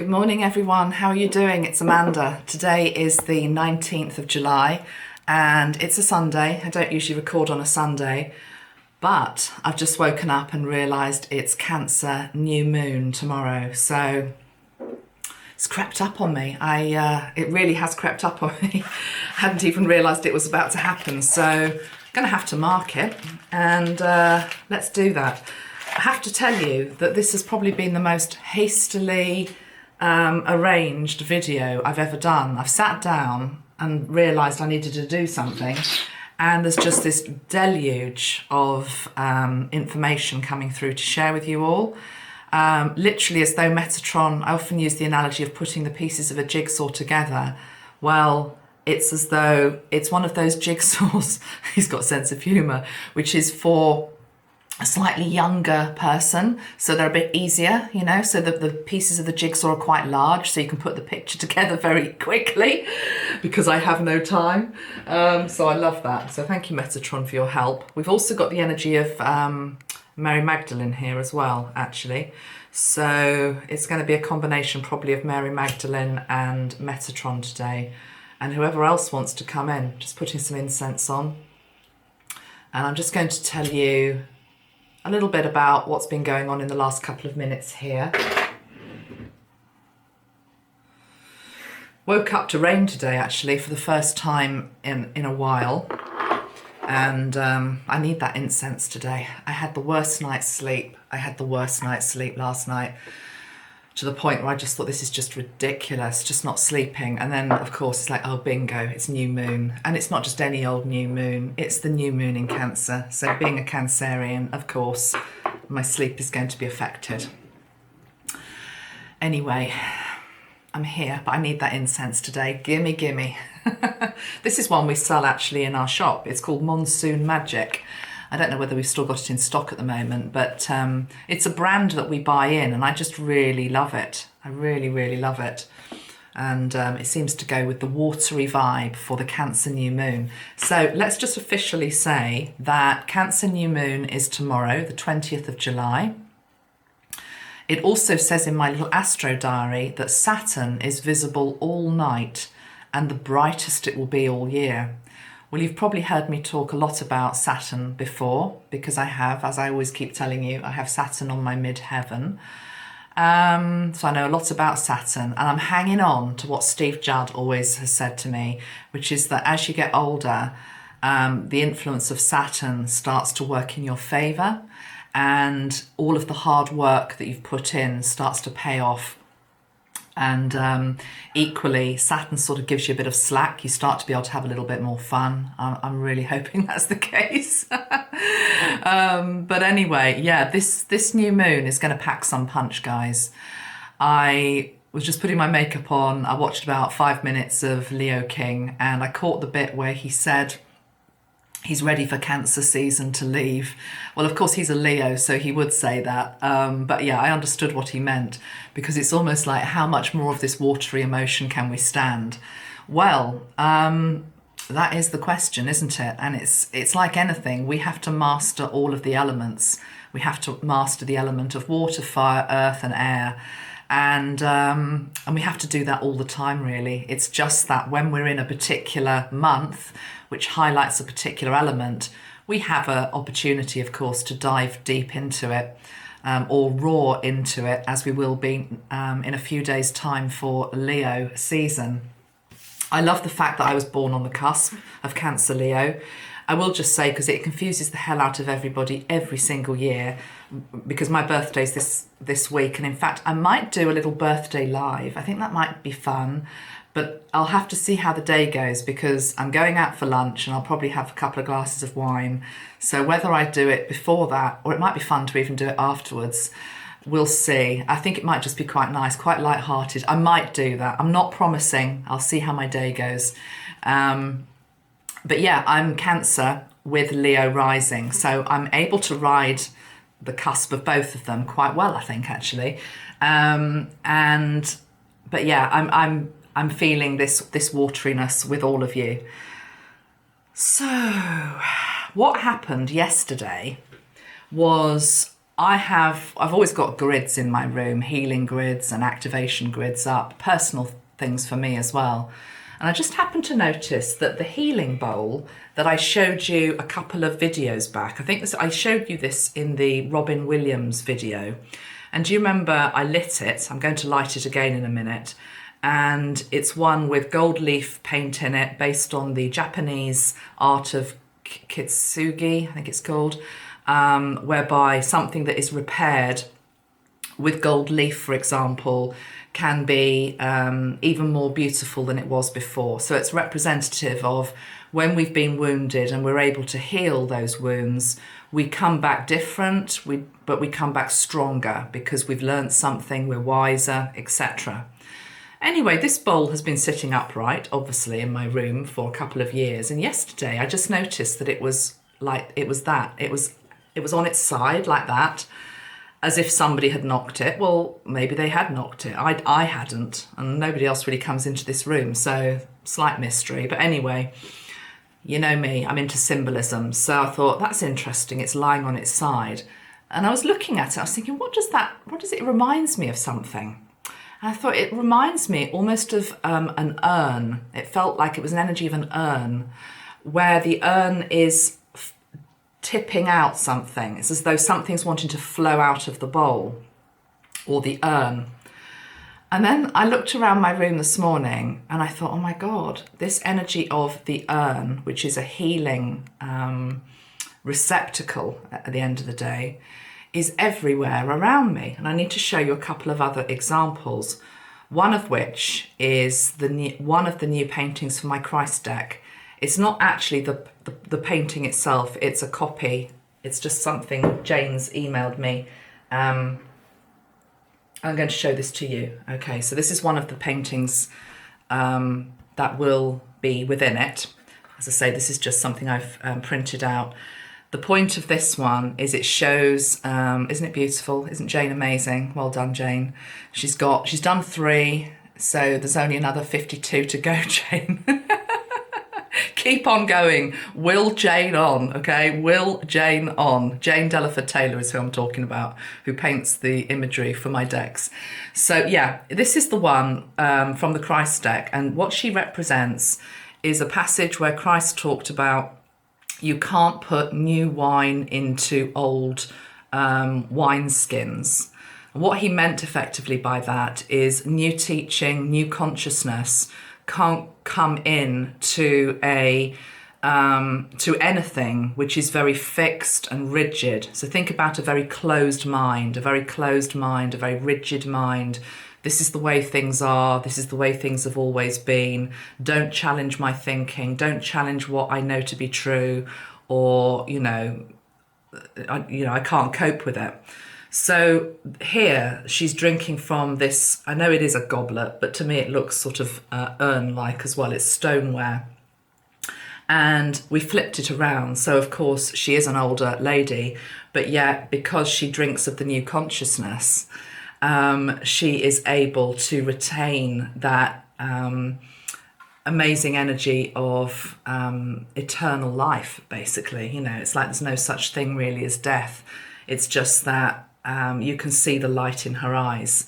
Good morning, everyone. How are you doing? It's Amanda. Today is the 19th of July and it's a Sunday. I don't usually record on a Sunday, but I've just woken up and realised it's Cancer new moon tomorrow. So it's crept up on me. It really has crept up on me. I hadn't even realised it was about to happen. So I'm going to have to mark it and let's do that. I have to tell you that this has probably been the most hastily arranged video I've ever done. I've sat down and realised I needed to do something, and there's just this deluge of information coming through to share with you all. Literally as though Metatron, I often use the analogy of putting the pieces of a jigsaw together. Well, it's as though it's one of those jigsaws, he's got a sense of humour, which is for a slightly younger person, so they're a bit easier, you know, so the pieces of the jigsaw are quite large, so you can put the picture together very quickly because I have no time. So I love that. So thank you, Metatron, for your help. We've also got the energy of Mary Magdalene here as well, actually. So it's going to be a combination probably of Mary Magdalene and Metatron today. And whoever else wants to come in, just putting some incense on. And I'm just going to tell you a little bit about what's been going on in the last couple of minutes here. Woke up to rain today, actually, for the first time in a while. And I need that incense today. I had the worst night's sleep. Last night, to the point where I just thought, this is just ridiculous, just not sleeping. And then, of course, it's like, oh, bingo, it's new moon. And it's not just any old new moon, it's the new moon in Cancer. So being a Cancerian, of course, my sleep is going to be affected. Anyway, I'm here, but I need that incense today. Gimme, gimme. This is one we sell actually in our shop. It's called Monsoon Magic. I don't know whether we've still got it in stock at the moment, but it's a brand that we buy in and I just really love it. I really, really love it. And it seems to go with the watery vibe for the Cancer new moon. So let's just officially say that Cancer new moon is tomorrow, the 20th of July. It also says in my little astro diary that Saturn is visible all night and the brightest it will be all year. Well, you've probably heard me talk a lot about Saturn before, because I have, as I always keep telling you, I have Saturn on my midheaven. So I know a lot about Saturn, and I'm hanging on to what Steve Judd always has said to me, which is that as you get older, the influence of Saturn starts to work in your favour, and all of the hard work that you've put in starts to pay off. And equally, Saturn sort of gives you a bit of slack. You start to be able to have a little bit more fun. I'm really hoping that's the case. But anyway, yeah, this new moon is going to pack some punch, guys. I was just putting my makeup on. I watched about 5 minutes of Leo King, and I caught the bit where he said he's ready for Cancer season to leave. Well, of course, he's a Leo, so he would say that. But yeah, I understood what he meant, because it's almost like, how much more of this watery emotion can we stand? Well, that is the question, isn't it? And it's like anything. We have to master all of the elements. We have to master the element of water, fire, earth, and air. And we have to do that all the time, really. It's just that when we're in a particular month, which highlights a particular element, we have an opportunity, of course, to dive deep into it, or roar into it, as we will be in a few days' time for Leo season. I love the fact that I was born on the cusp of Cancer Leo. I will just say, because it confuses the hell out of everybody every single year, because my birthday's this week, and in fact I might do a little birthday live. I think that might be fun, but I'll have to see how the day goes, because I'm going out for lunch and I'll probably have a couple of glasses of wine. So whether I do it before that, or it might be fun to even do it afterwards, we'll see. I think it might just be quite nice, quite light-hearted. I might do that. I'm not promising. I'll see how my day goes. But yeah, I'm Cancer with Leo rising, so I'm able to ride the cusp of both of them quite well, I think, actually. But yeah, I'm feeling this wateriness with all of you. So what happened yesterday was I've always got grids in my room, healing grids and activation grids up, personal things for me as well. And I just happened to notice that the healing bowl that I showed you a couple of videos back, I think I showed you this in the Robin Williams video. And do you remember I lit it? I'm going to light it again in a minute. And it's one with gold leaf paint in it based on the Japanese art of kintsugi, I think it's called, whereby something that is repaired with gold leaf, for example, can be even more beautiful than it was before. So it's representative of when we've been wounded and we're able to heal those wounds, we come back different, but we come back stronger because we've learned something, we're wiser, etc. Anyway, this bowl has been sitting upright, obviously, in my room for a couple of years. And yesterday I just noticed that it was on its side like that, as if somebody had knocked it. Well, maybe they had knocked it. I hadn't, and nobody else really comes into this room, so slight mystery. But anyway, you know me, I'm into symbolism. So I thought, that's interesting, it's lying on its side. And I was looking at it, I was thinking, what does it reminds me of something? And I thought it reminds me almost of an urn. It felt like it was an energy of an urn, where the urn is tipping out something. It's as though something's wanting to flow out of the bowl or the urn. And then I looked around my room this morning and I thought, oh my God, this energy of the urn, which is a healing receptacle at the end of the day, is everywhere around me. And I need to show you a couple of other examples, one of which is one of the new paintings for my Christ deck. It's not actually the painting itself, it's a copy. It's just something Jane's emailed me. I'm going to show this to you. Okay, so this is one of the paintings that will be within it. As I say, this is just something I've printed out. The point of this one is it shows, isn't it beautiful? Isn't Jane amazing? Well done, Jane. She's done 3, so there's only another 52 to go, Jane. Keep on going. Will Jane on, okay? Will Jane on. Jane Delaford Taylor is who I'm talking about, who paints the imagery for my decks. So yeah, this is the one from the Christ deck, and what she represents is a passage where Christ talked about you can't put new wine into old wineskins. What he meant effectively by that is new teaching, new consciousness can't come in to anything which is very fixed and rigid. So think about a very closed mind, a very rigid mind. This is the way things are. This is the way things have always been. Don't challenge my thinking. Don't challenge what I know to be true, or I can't cope with it. So here she's drinking from this, I know it is a goblet, but to me it looks sort of urn-like as well. It's stoneware. And we flipped it around. So of course she is an older lady, but yet because she drinks of the new consciousness, she is able to retain that amazing energy of eternal life, basically. It's like there's no such thing really as death. It's just that you can see the light in her eyes.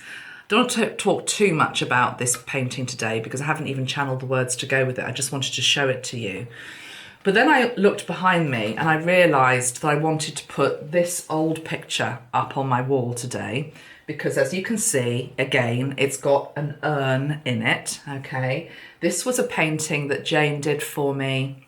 Don't want to talk too much about this painting today because I haven't even channeled the words to go with it. I just wanted to show it to you. But then I looked behind me and I realised that I wanted to put this old picture up on my wall today because, as you can see, again, it's got an urn in it, okay? This was a painting that Jane did for me,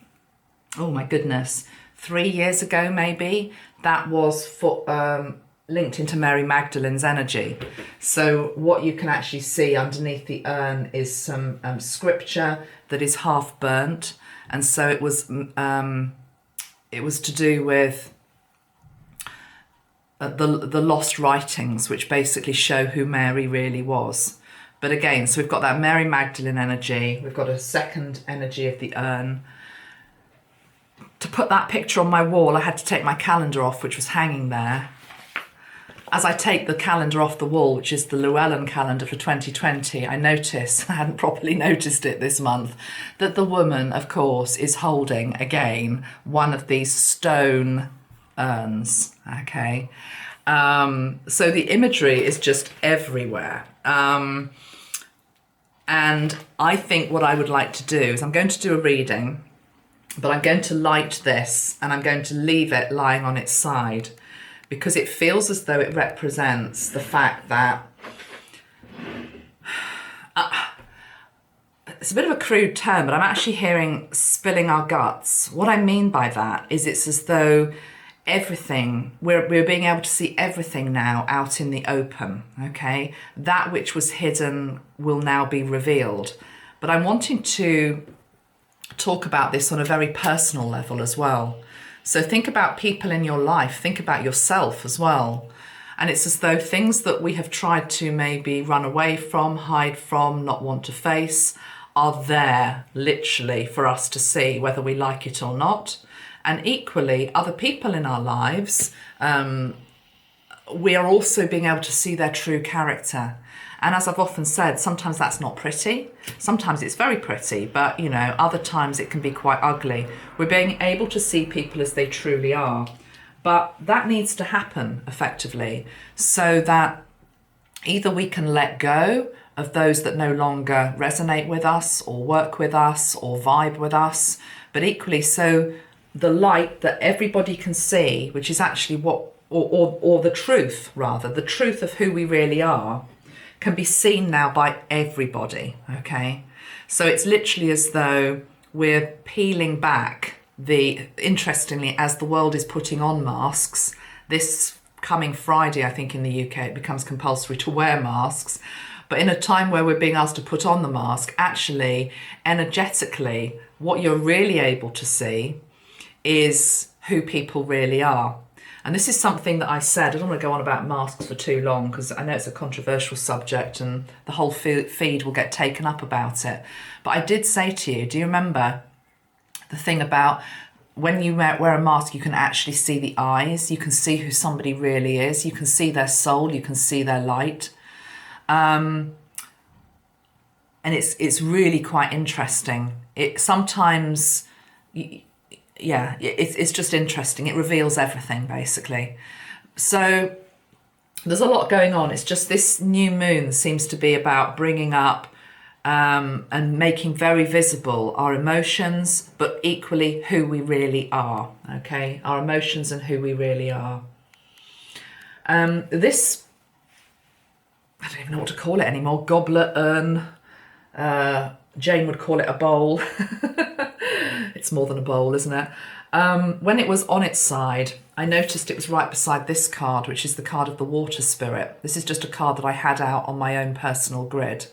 oh my goodness, 3 years ago maybe. That was for linked into Mary Magdalene's energy. So what you can actually see underneath the urn is some scripture that is half burnt, and so it was to do with the lost writings, which basically show who Mary really was. But again, so we've got that Mary Magdalene energy, we've got a second energy of the urn. To put that picture on my wall, I had to take my calendar off, which was hanging there. As I take the calendar off the wall, which is the Llewellyn calendar for 2020, I notice, I hadn't properly noticed it this month, that the woman, of course, is holding, again, one of these stone urns, okay? So the imagery is just everywhere. And I think what I would like to do is I'm going to do a reading, but I'm going to light this and I'm going to leave it lying on its side because it feels as though it represents the fact that it's a bit of a crude term, but I'm actually hearing spilling our guts. What I mean by that is it's as though everything, we're being able to see everything now out in the open, okay? That which was hidden will now be revealed. But I'm wanting to talk about this on a very personal level as well. So think about people in your life, think about yourself as well. And it's as though things that we have tried to maybe run away from, hide from, not want to face, are there literally for us to see, whether we like it or not. And equally, other people in our lives, we are also being able to see their true character. And as I've often said, sometimes that's not pretty. Sometimes it's very pretty, but you know, other times it can be quite ugly. We're being able to see people as they truly are. But that needs to happen effectively so that either we can let go of those that no longer resonate with us or work with us or vibe with us, but equally so the light that everybody can see, which is actually what, or the truth rather, the truth of who we really are, can be seen now by everybody, okay? So it's literally as though we're peeling back interestingly, as the world is putting on masks, this coming Friday, I think in the UK, it becomes compulsory to wear masks. But in a time where we're being asked to put on the mask, actually, energetically, what you're really able to see is who people really are. And this is something that I said, I don't want to go on about masks for too long because I know it's a controversial subject and the whole feed will get taken up about it. But I did say to you, do you remember the thing about when you wear a mask, you can actually see the eyes, you can see who somebody really is, you can see their soul, you can see their light. And it's really quite interesting. It sometimes, yeah, it's just interesting. It reveals everything, basically. So there's a lot going on. It's just this new moon seems to be about bringing up and making very visible our emotions, but equally who we really are, okay? Our emotions and who we really are. This, I don't even know what to call it anymore, goblet, urn, Jane would call it a bowl. It's more than a bowl, isn't it? When it was on its side, I noticed it was right beside this card, which is the card of the water spirit. This is just a card that I had out on my own personal grid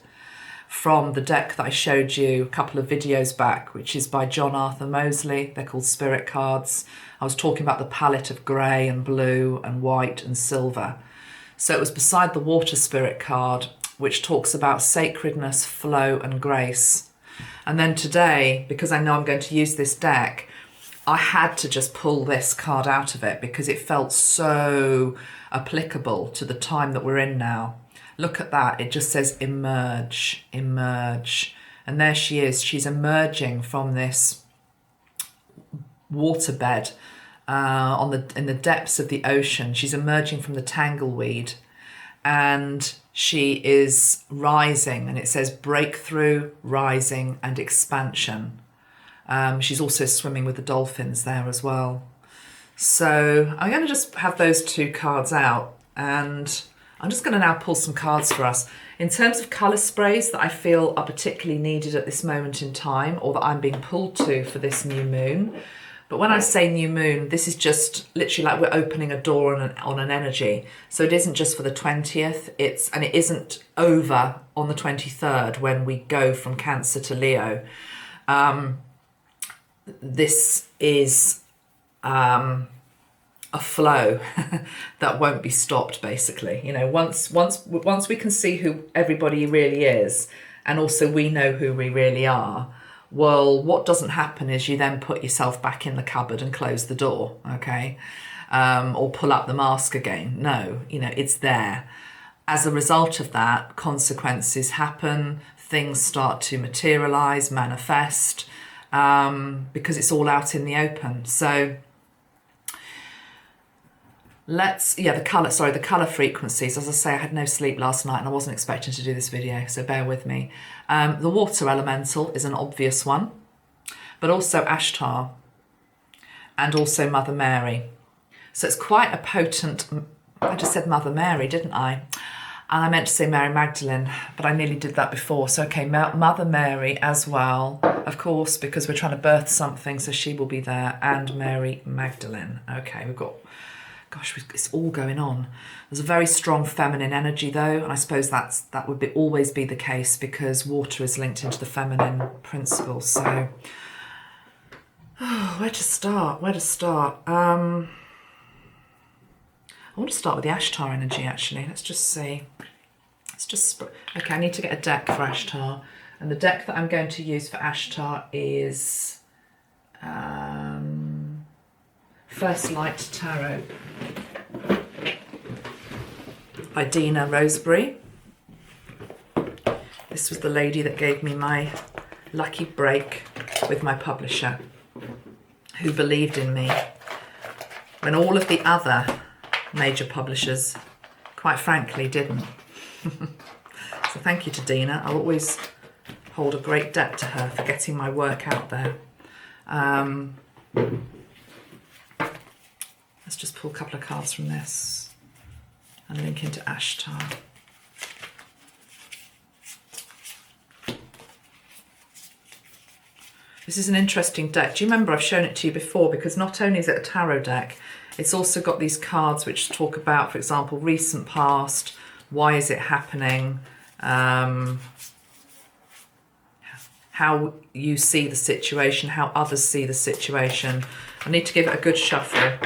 from the deck that I showed you a couple of videos back, which is by John Arthur Mosley. They're called spirit cards. I was talking about the palette of grey and blue and white and silver. So it was beside the water spirit card, which talks about sacredness, flow and grace. And then today, because I know I'm going to use this deck, I had to just pull this card out of it because it felt so applicable to the time that we're in now. Look at that, it just says emerge, emerge. And there she is, she's emerging from this waterbed in the depths of the ocean. She's emerging from the tangleweed and she is rising, and it says breakthrough, rising and expansion. She's also swimming with the dolphins there as well. So I'm going to just have those two cards out, and I'm just going to now pull some cards for us. In terms of colour sprays that I feel are particularly needed at this moment in time, or that I'm being pulled to for this new moon. But when I say new moon, this is just literally like we're opening a door on an energy. So it isn't just for the 20th, and it isn't over on the 23rd when we go from Cancer to Leo. This is a flow that won't be stopped, basically. You know, once we can see who everybody really is, and also we know who we really are, well, what doesn't happen is you then put yourself back in the cupboard and close the door, okay? Or pull up the mask again. No, you know, it's there. As a result of that, consequences happen, things start to materialize, manifest, because it's all out in the open. So the colour frequencies. As I say, I had no sleep last night and I wasn't expecting to do this video, so bear with me. The water elemental is an obvious one, but also Ashtar and also Mother Mary. So it's quite a potent, I just said Mother Mary, didn't I? And I meant to say Mary Magdalene, but I nearly did that before. So, okay, Mother Mary as well, of course, because we're trying to birth something, so she will be there, and Mary Magdalene. Okay, we've got, gosh, it's all going on. There's a very strong feminine energy, though, and I suppose that would always be the case because water is linked into the feminine principle. So, where to start? I want to start with the Ashtar energy, actually. Let's just see. Okay, I need to get a deck for Ashtar. And the deck that I'm going to use for Ashtar is First Light Tarot by Dina Roseberry. This was the lady that gave me my lucky break with my publisher, who believed in me when all of the other major publishers, quite frankly, didn't. So thank you to Dina. I'll always hold a great debt to her for getting my work out there. Let's just pull a couple of cards from this and link into Ashtar. This is an interesting deck. Do you remember I've shown it to you before? Because not only is it a tarot deck, it's also got these cards which talk about, for example, recent past, why is it happening, how you see the situation, how others see the situation. I need to give it a good shuffle.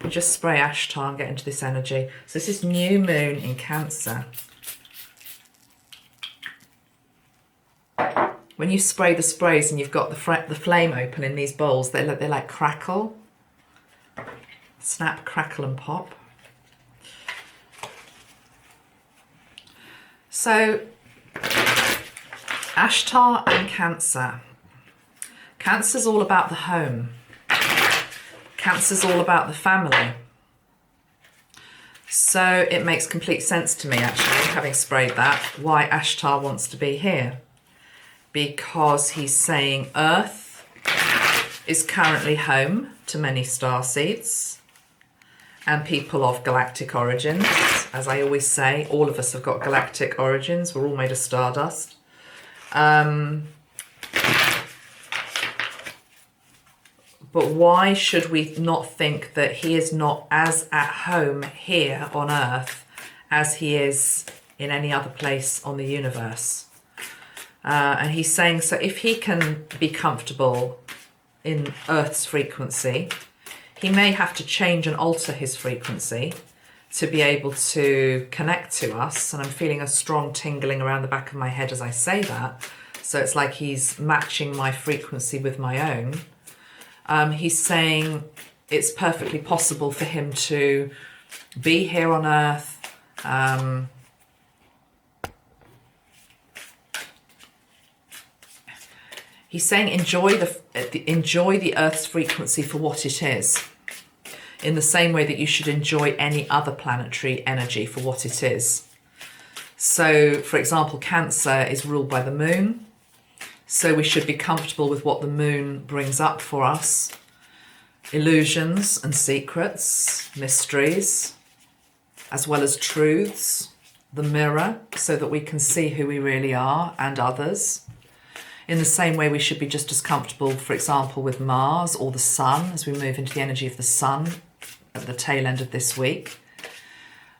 And just spray Ashtar and get into this energy. So this is new moon in Cancer. When you spray the sprays and you've got the flame open in these bowls, they like crackle. Snap, crackle and pop. So, Ashtar and Cancer. Cancer's all about the home. Cancer's all about the family. So it makes complete sense to me, actually, having sprayed that, why Ashtar wants to be here. Because he's saying Earth is currently home to many starseeds and people of galactic origins. As I always say, all of us have got galactic origins. We're all made of stardust. But why should we not think that he is not as at home here on Earth as he is in any other place on the universe? And he's saying, so if he can be comfortable in Earth's frequency, he may have to change and alter his frequency to be able to connect to us. And I'm feeling a strong tingling around the back of my head as I say that. So it's like he's matching my frequency with my own. He's saying it's perfectly possible for him to be here on Earth. He's saying enjoy the Earth's frequency for what it is, in the same way that you should enjoy any other planetary energy for what it is. So, for example, Cancer is ruled by the moon. So we should be comfortable with what the moon brings up for us. Illusions and secrets, mysteries, as well as truths, the mirror, so that we can see who we really are and others. In the same way, we should be just as comfortable, for example, with Mars or the sun, as we move into the energy of the sun at the tail end of this week.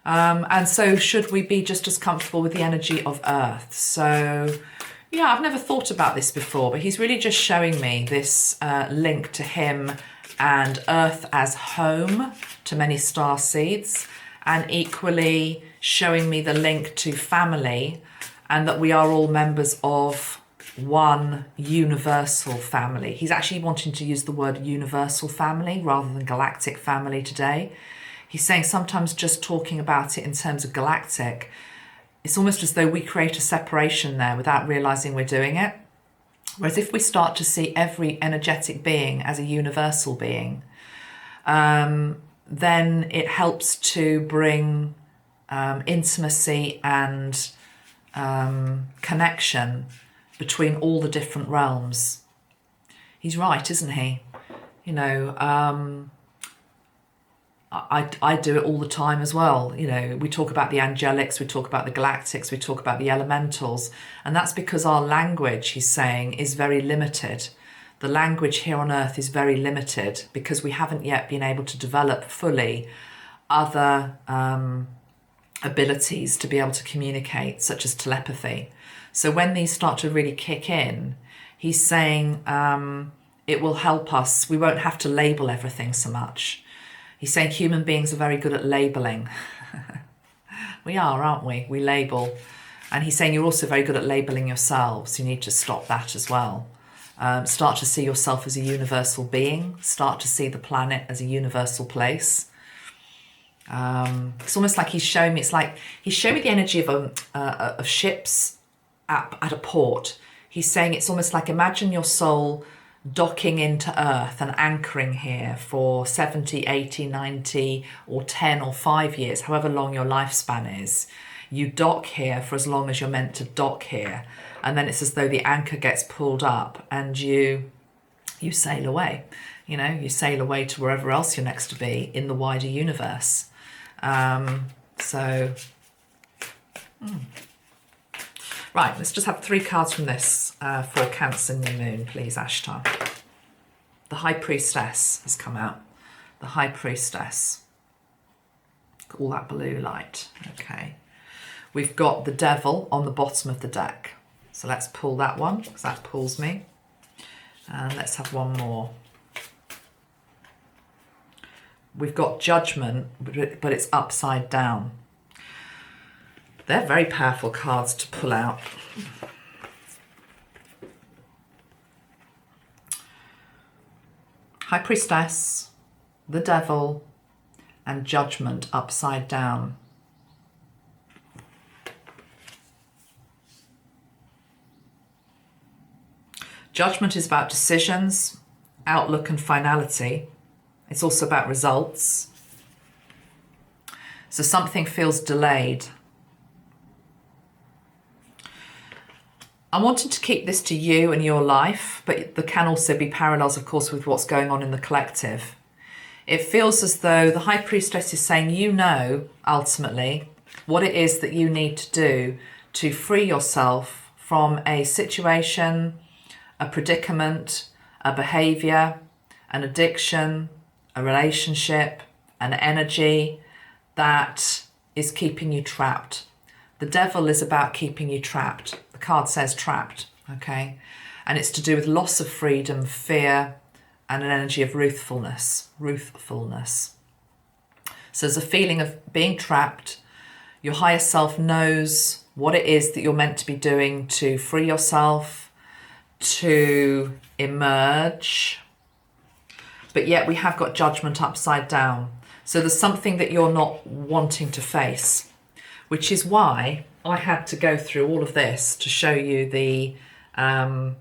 And so should we be just as comfortable with the energy of Earth? So, yeah, I've never thought about this before, but he's really just showing me this link to him and Earth as home to many starseeds, and equally showing me the link to family and that we are all members of one universal family. He's actually wanting to use the word universal family rather than galactic family today. He's saying sometimes just talking about it in terms of galactic, it's almost as though we create a separation there without realizing we're doing it. Whereas if we start to see every energetic being as a universal being, then then it helps to bring intimacy and connection between all the different realms. He's right, isn't he? You know, I do it all the time as well. You know, we talk about the angelics, we talk about the galactics, we talk about the elementals, and that's because our language, he's saying, is very limited. The language here on Earth is very limited because we haven't yet been able to develop fully other abilities to be able to communicate, such as telepathy. So when these start to really kick in, he's saying it will help us. We won't have to label everything so much. He's saying human beings are very good at labeling. We are, aren't we? We label. And he's saying you're also very good at labeling yourselves. You need to stop that as well. Start to see yourself as a universal being. Start to see the planet as a universal place. It's almost like he's showing me. It's like he's showing me the energy of ships at a port. He's saying it's almost like, imagine your soul docking into Earth and anchoring here for 70, 80, 90 or 10 or 5 years, however long your lifespan is. You dock here for as long as you're meant to dock here, and then it's as though the anchor gets pulled up and you sail away. You know, you sail away to wherever else you're next to be in the wider universe. Right, let's just have 3 cards from this for Cancer New Moon, please, Ashtar. The High Priestess has come out. The High Priestess. All that blue light. Okay. We've got the Devil on the bottom of the deck. So let's pull that one, because that pulls me. And let's have one more. We've got Judgment, but it's upside down. They're very powerful cards to pull out. High Priestess, the Devil, and Judgment upside down. Judgment is about decisions, outlook, and finality. It's also about results. So something feels delayed. I'm wanting to keep this to you and your life, but there can also be parallels, of course, with what's going on in the collective. It feels as though the High Priestess is saying, you know, ultimately, what it is that you need to do to free yourself from a situation, a predicament, a behaviour, an addiction, a relationship, an energy that is keeping you trapped. The Devil is about keeping you trapped. The card says trapped, okay? And it's to do with loss of freedom, fear, and an energy of ruthfulness. So there's a feeling of being trapped. Your higher self knows what it is that you're meant to be doing to free yourself, to emerge. But yet we have got Judgment upside down. So there's something that you're not wanting to face, which is why I had to go through all of this to show you the urn,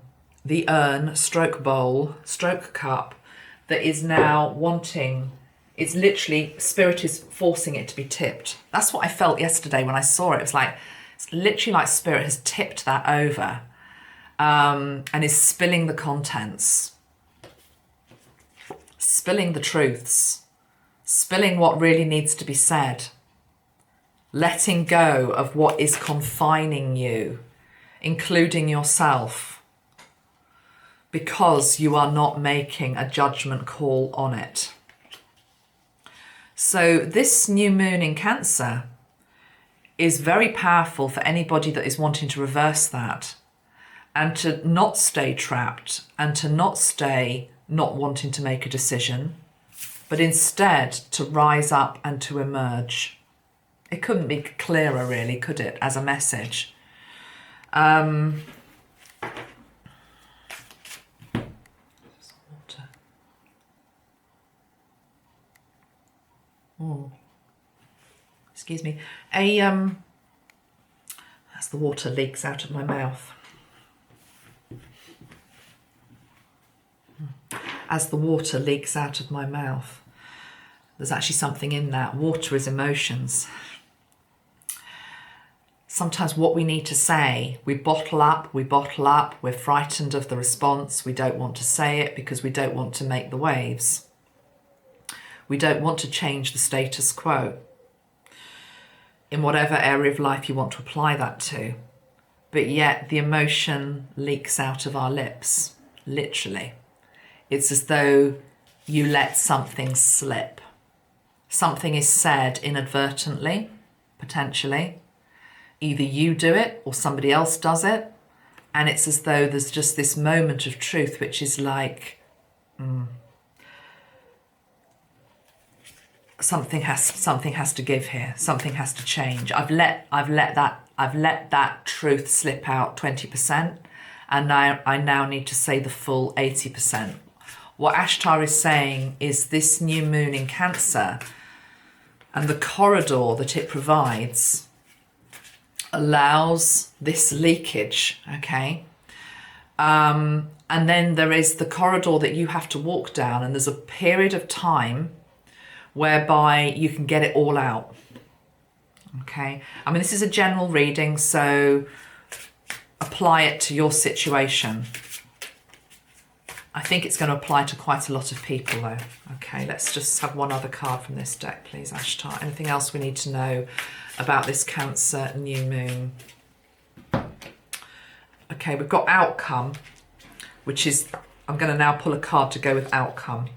stroke bowl, stroke cup that is now wanting, it's literally, Spirit is forcing it to be tipped. That's what I felt yesterday when I saw it. It was like, it's literally like Spirit has tipped that over and is spilling the contents, spilling the truths, spilling what really needs to be said. Letting go of what is confining you, including yourself, because you are not making a judgment call on it. So this new moon in Cancer is very powerful for anybody that is wanting to reverse that and to not stay trapped and to not stay not wanting to make a decision, but instead to rise up and to emerge. It couldn't be clearer, really, could it, as a message? Water. Oh, excuse me. As the water leaks out of my mouth. As the water leaks out of my mouth. There's actually something in that. Water is emotions. Sometimes what we need to say, we bottle up, we're frightened of the response, we don't want to say it because we don't want to make the waves. We don't want to change the status quo in whatever area of life you want to apply that to. But yet the emotion leaks out of our lips, literally. It's as though you let something slip. Something is said inadvertently, potentially. Either you do it or somebody else does it. And it's as though there's just this moment of truth, which is like, something has to give here. Something has to change. I've let that truth slip out 20%, and now I now need to say the full 80%. What Ashtar is saying is this new moon in Cancer and the corridor that it provides allows this leakage, okay? And then there is the corridor that you have to walk down, and there's a period of time whereby you can get it all out, okay? I mean, this is a general reading, so apply it to your situation. I think it's going to apply to quite a lot of people though. Okay, let's just have one other card from this deck, please, Ashtar. Anything else we need to know about this Cancer new moon? Okay, we've got outcome, which is, I'm going to now pull a card to go with outcome.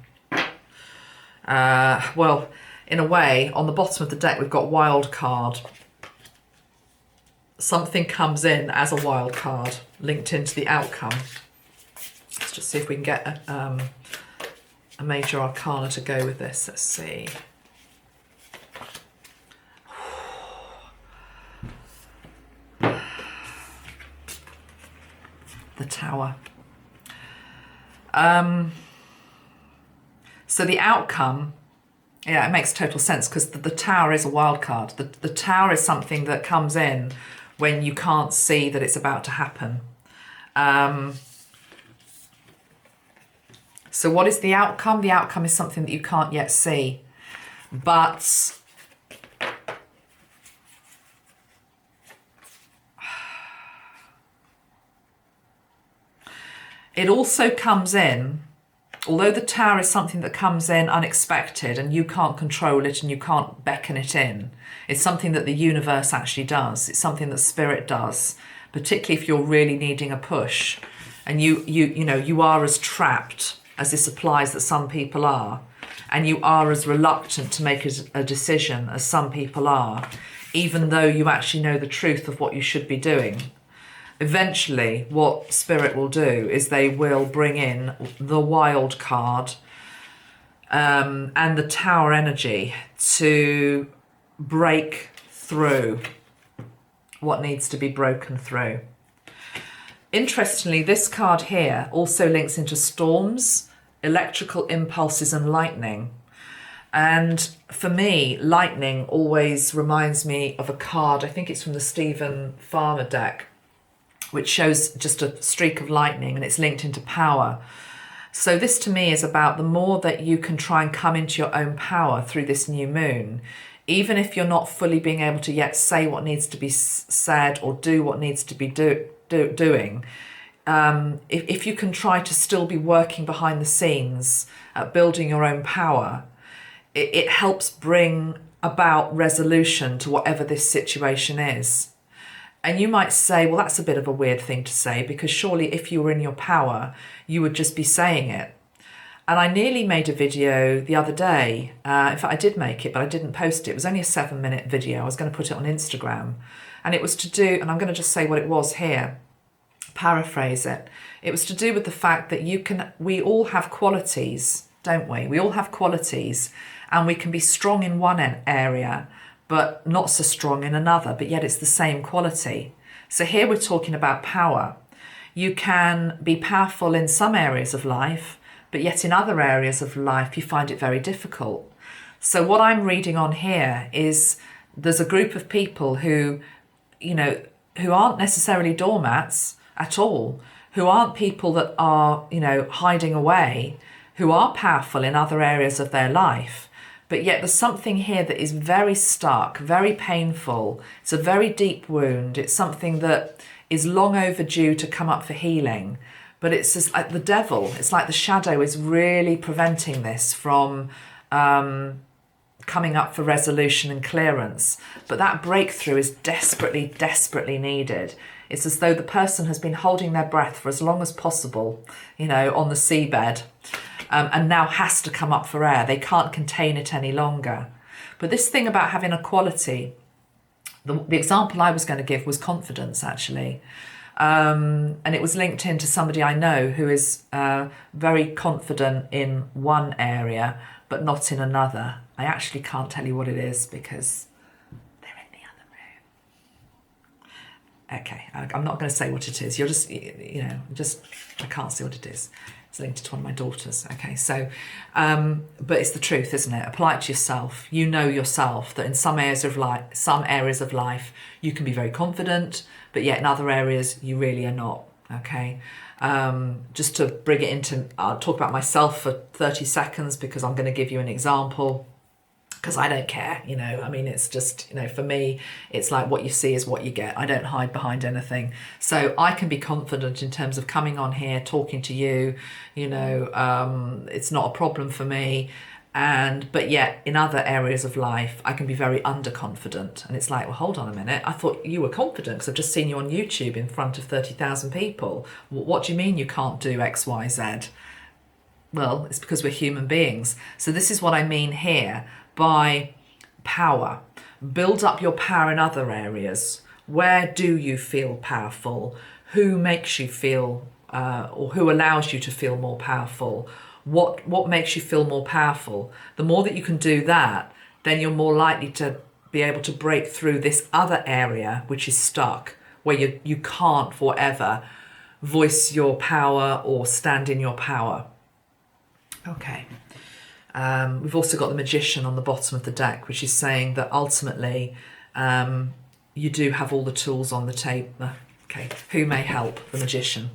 Well, in a way, on the bottom of the deck, we've got wild card. Something comes in as a wild card linked into the outcome. Let's just see if we can get a major arcana to go with this. Let's see. The Tower. So the outcome, yeah, it makes total sense because the Tower is a wild card. The Tower is something that comes in when you can't see that it's about to happen. So what is the outcome? The outcome is something that you can't yet see. But it also comes in, although the Tower is something that comes in unexpected and you can't control it and you can't beckon it in. It's something that the universe actually does. It's something that spirit does, particularly if you're really needing a push and you are as trapped as this applies that some people are, and you are as reluctant to make a decision as some people are, even though you actually know the truth of what you should be doing. Eventually, what spirit will do is they will bring in the wild card and the Tower energy to break through what needs to be broken through. Interestingly, this card here also links into storms, electrical impulses and lightning. And for me, lightning always reminds me of a card, I think it's from the Stephen Farmer deck, which shows just a streak of lightning and it's linked into power. So this to me is about the more that you can try and come into your own power through this new moon, even if you're not fully being able to yet say what needs to be said or do what needs to be doing, if you can try to still be working behind the scenes at building your own power, it helps bring about resolution to whatever this situation is. And you might say, well, that's a bit of a weird thing to say, because surely if you were in your power, you would just be saying it. And I nearly made a video the other day. In fact, I did make it, but I didn't post it. It was only a 7-minute video. I was going to put it on Instagram. And it was to do, and I'm going to just say what it was here, paraphrase it. It was to do with the fact that we all have qualities, don't we? We all have qualities, and we can be strong in one area, but not so strong in another, but yet it's the same quality. So here we're talking about power. You can be powerful in some areas of life, but yet in other areas of life, you find it very difficult. So what I'm reading on here is there's a group of people who aren't necessarily doormats at all, who aren't people that are, hiding away, who are powerful in other areas of their life, But yet there's something here that is very stuck, very painful. It's a very deep wound. It's something that is long overdue to come up for healing. But it's just like the devil. It's like the shadow is really preventing this from coming up for resolution and clearance. But that breakthrough is desperately, desperately needed. It's as though the person has been holding their breath for as long as possible, you know, on the seabed, and now has to come up for air. They can't contain it any longer. But this thing about having a quality, the example I was going to give was confidence, actually. And it was linked into somebody I know who is very confident in one area, but not in another. I actually can't tell you what it is because they're in the other room. Okay, I'm not going to say what it is. You're just, you know, I can't see what it is. It's linked to one of my daughters. Okay, so, but it's the truth, isn't it? Apply it to yourself. You know yourself that in some areas of life, you can be very confident, but yet in other areas you really are not. Okay, just to bring it into, I'll talk about myself for 30 seconds because I'm going to give you an example. Because I don't care, you know, I mean, it's just, you know, for me, it's like what you see is what you get. I don't hide behind anything. So I can be confident in terms of coming on here, talking to you, you know, it's not a problem for me. But yet in other areas of life, I can be very underconfident. And it's like, well, hold on a minute. I thought you were confident because I've just seen you on YouTube in front of 30,000 people. What do you mean you can't do X, Y, Z? Well, it's because we're human beings. So this is what I mean here by power. Build up your power in other areas. Where do you feel powerful? Who makes you feel, or who allows you to feel more powerful? What makes you feel more powerful? The more that you can do that, then you're more likely to be able to break through this other area which is stuck, where you can't forever voice your power or stand in your power. Okay. We've also got the Magician on the bottom of the deck, which is saying that ultimately you do have all the tools on the table. Okay, who may help? The Magician.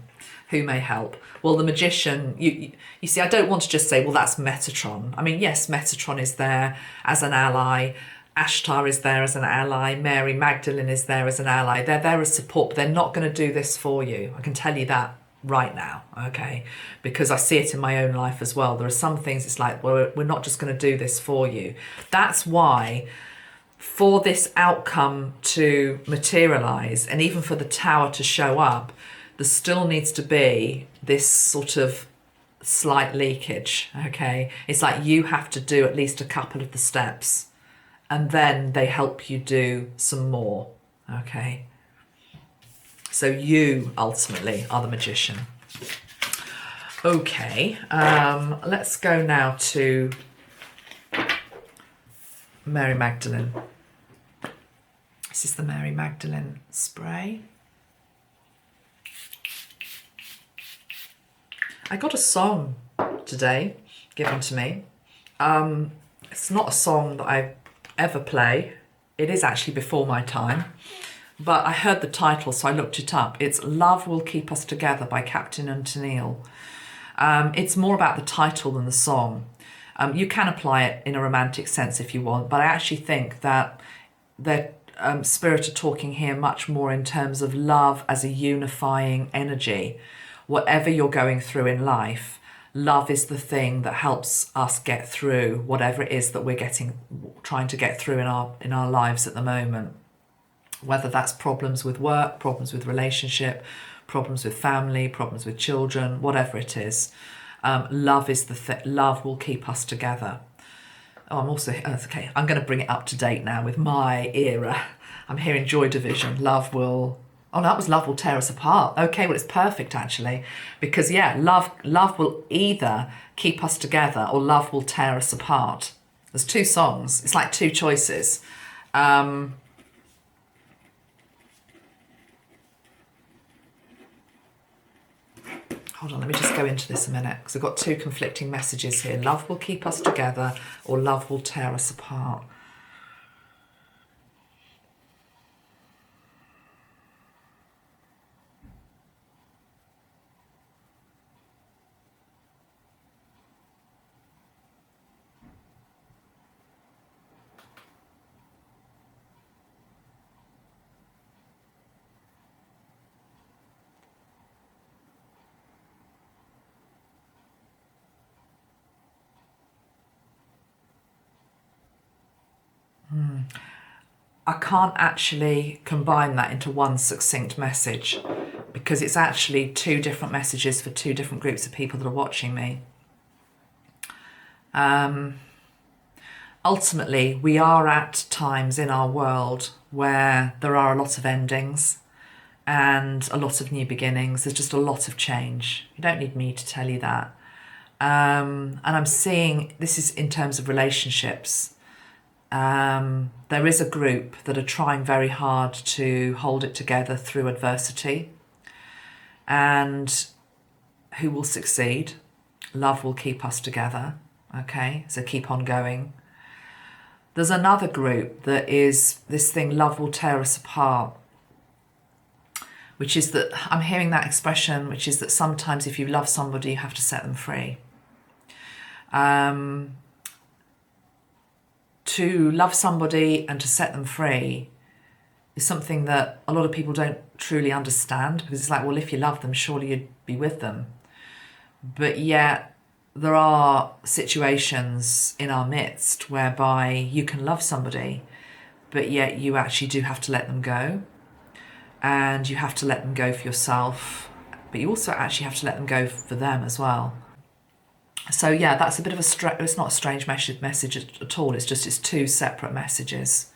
Who may help? Well, the Magician, you see, I don't want to just say, well, that's Metatron. I mean, yes, Metatron is there as an ally. Ashtar is there as an ally. Mary Magdalene is there as an ally. They're there as support, but they're not going to do this for you. I can tell you that right now, okay? Because I see it in my own life as well. There are some things it's like, well, we're not just going to do this for you. That's why for this outcome to materialize and even for the tower to show up, there still needs to be this sort of slight leakage, okay? It's like you have to do at least a couple of the steps and then they help you do some more, okay? So you ultimately are the Magician. Okay, let's go now to Mary Magdalene. This is the Mary Magdalene spray. I got a song today given to me. It's not a song that I ever play. It is actually before my time. But I heard the title, so I looked it up. It's Love Will Keep Us Together by Captain Untitled. It's more about the title than the song. You can apply it in a romantic sense if you want, but I actually think that the Spirit are talking here much more in terms of love as a unifying energy. Whatever you're going through in life, love is the thing that helps us get through whatever it is that we're trying to get through in our lives at the moment. Whether that's problems with work, problems with relationship, problems with family, problems with children, whatever it is, love is love will keep us together. Oh, I'm also okay. I'm going to bring it up to date now with my era. I'm hearing Joy Division. Love will. Oh, that was Love Will Tear Us Apart. Okay, well, it's perfect actually, because yeah, love will either keep us together or love will tear us apart. There's two songs. It's like two choices. Hold on, let me just go into this a minute because I've got two conflicting messages here. Love will keep us together or love will tear us apart. I can't actually combine that into one succinct message, because it's actually two different messages for two different groups of people that are watching me. Ultimately, we are at times in our world where there are a lot of endings and a lot of new beginnings. There's just a lot of change. You don't need me to tell you that. And I'm seeing, this is in terms of relationships. There is a group that are trying very hard to hold it together through adversity. And who will succeed? Love will keep us together. Okay, so keep on going. There's another group that is this thing, love will tear us apart, which is that, I'm hearing that expression, which is that sometimes if you love somebody, you have to set them free. To love somebody and to set them free is something that a lot of people don't truly understand, because it's like, well, if you love them, surely you'd be with them. But yet there are situations in our midst whereby you can love somebody, but yet you actually do have to let them go. And you have to let them go for yourself, but you also actually have to let them go for them as well. So yeah, that's a bit of it's not a strange message at all. It's just, it's two separate messages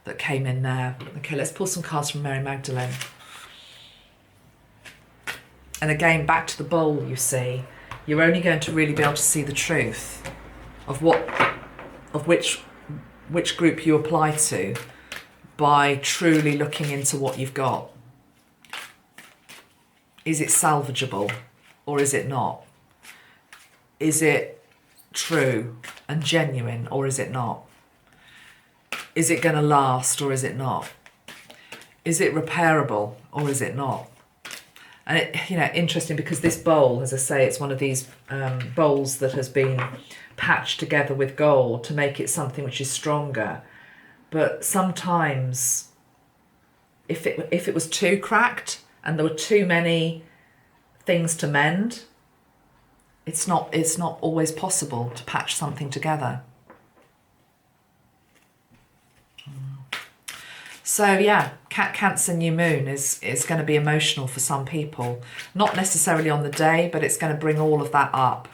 that came in there. Okay, let's pull some cards from Mary Magdalene. And again, back to the bowl, you see, you're only going to really be able to see the truth of which group you apply to by truly looking into what you've got. Is it salvageable or is it not? Is it true and genuine or is it not? Is it going to last or is it not? Is it repairable or is it not? And it, interesting, because this bowl, as I say, it's one of these bowls that has been patched together with gold to make it something which is stronger. But sometimes, if it was too cracked and there were too many things to mend, it's not always possible to patch something together. So yeah, Cancer new moon is going to be emotional for some people. Not necessarily on the day, but it's going to bring all of that up.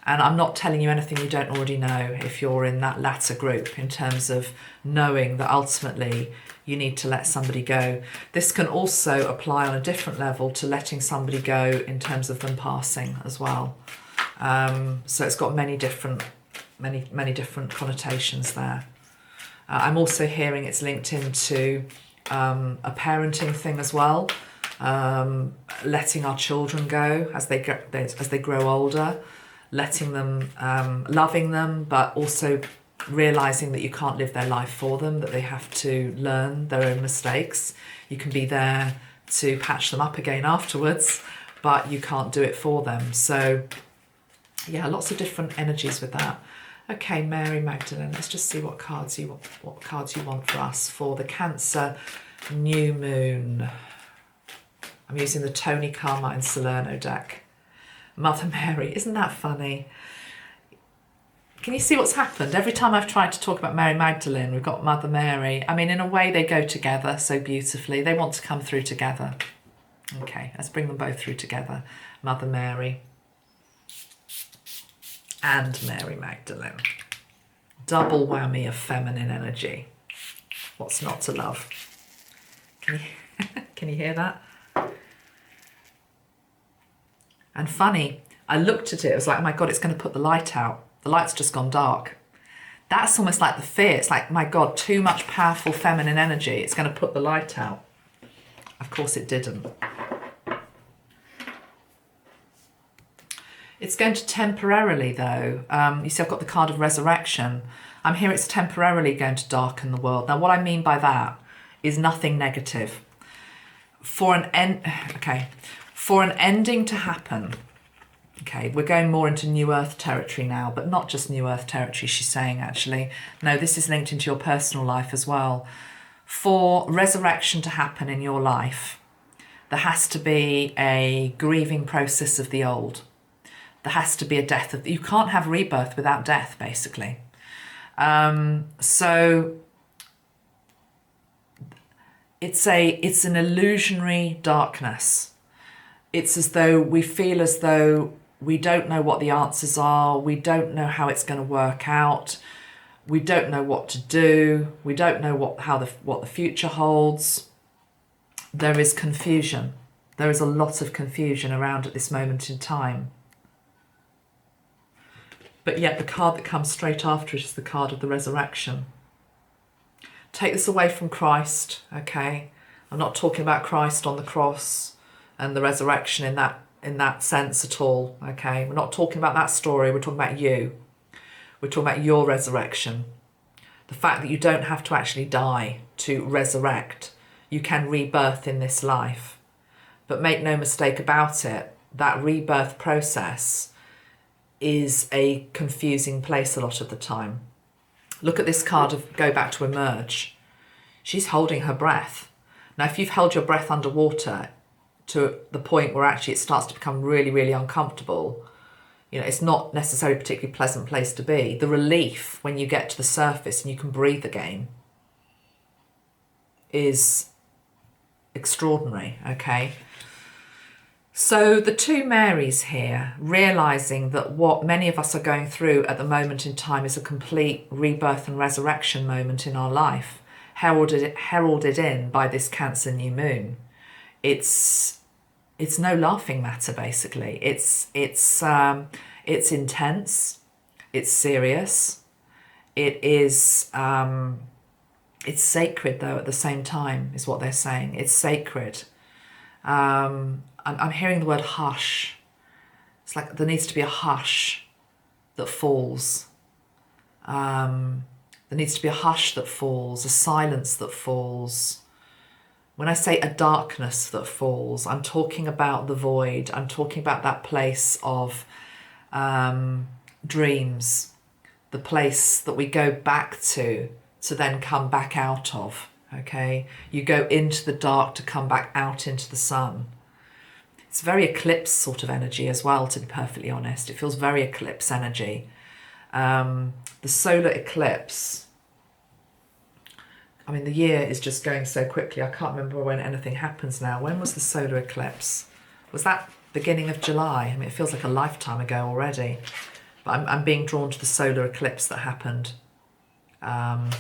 And I'm not telling you anything you don't already know if you're in that latter group, in terms of knowing that ultimately you need to let somebody go. This can also apply on a different level to letting somebody go in terms of them passing as well. So it's got many different connotations there. I'm also hearing it's linked into a parenting thing as well, letting our children go as they grow older, letting them, loving them, but also realising that you can't live their life for them, that they have to learn their own mistakes. You can be there to patch them up again afterwards, but you can't do it for them. So yeah, lots of different energies with that. Okay, Mary Magdalene, let's just see what cards you want for us for the Cancer new moon. I'm using the Tony Carmine Salerno deck. Mother Mary, isn't that funny? Can you see what's happened? Every time I've tried to talk about Mary Magdalene, we've got Mother Mary. I mean, in a way, they go together so beautifully. They want to come through together. Okay, let's bring them both through together. Mother Mary and Mary Magdalene. Double whammy of feminine energy. What's not to love? Can you hear that? And funny, I looked at it, I was like, oh my God, it's going to put the light out. The light's just gone dark. That's almost like the fear. It's like, my God, too much powerful feminine energy. It's going to put the light out. Of course it didn't. It's going to temporarily, though. You see, I've got the card of resurrection. I'm here, it's temporarily going to darken the world. Now, what I mean by that is nothing negative. For an ending to happen, okay, we're going more into New Earth territory now, but not just New Earth territory, she's saying, actually. No, this is linked into your personal life as well. For resurrection to happen in your life, there has to be a grieving process of the old. There has to be a death of, you can't have rebirth without death, basically. So it's an illusionary darkness. It's as though we feel as though we don't know what the answers are. We don't know how it's going to work out. We don't know what to do. We don't know what the future holds. There is confusion. There is a lot of confusion around at this moment in time. But yet the card that comes straight after it is the card of the resurrection. Take this away from Christ, okay? I'm not talking about Christ on the cross and the resurrection in that sense at all, okay? We're not talking about that story. We're talking about you. We're talking about your resurrection. The fact that you don't have to actually die to resurrect. You can rebirth in this life. But make no mistake about it, that rebirth process is a confusing place a lot of the time. Look at this card of go back to emerge. She's holding her breath. Now, if you've held your breath underwater to the point where actually it starts to become really, really uncomfortable, it's not necessarily a particularly pleasant place to be. The relief when you get to the surface and you can breathe again is extraordinary, okay? So the two Marys here, realising that what many of us are going through at the moment in time is a complete rebirth and resurrection moment in our life, heralded in by this Cancer new moon. It's no laughing matter, basically. It's intense. It's serious. It's sacred, though, at the same time, is what they're saying. It's sacred. I'm hearing the word hush. It's like there needs to be a hush that falls. There needs to be a hush that falls, a silence that falls. When I say a darkness that falls, I'm talking about the void. I'm talking about that place of dreams, the place that we go back to then come back out of, okay? You go into the dark to come back out into the sun. It's very eclipse sort of energy as well, to be perfectly honest. It feels very eclipse energy. The solar eclipse, I mean, the year is just going so quickly. I can't remember when anything happens now. When was the solar eclipse? Was that beginning of July? I mean, it feels like a lifetime ago already. But I'm being drawn to the solar eclipse that happened.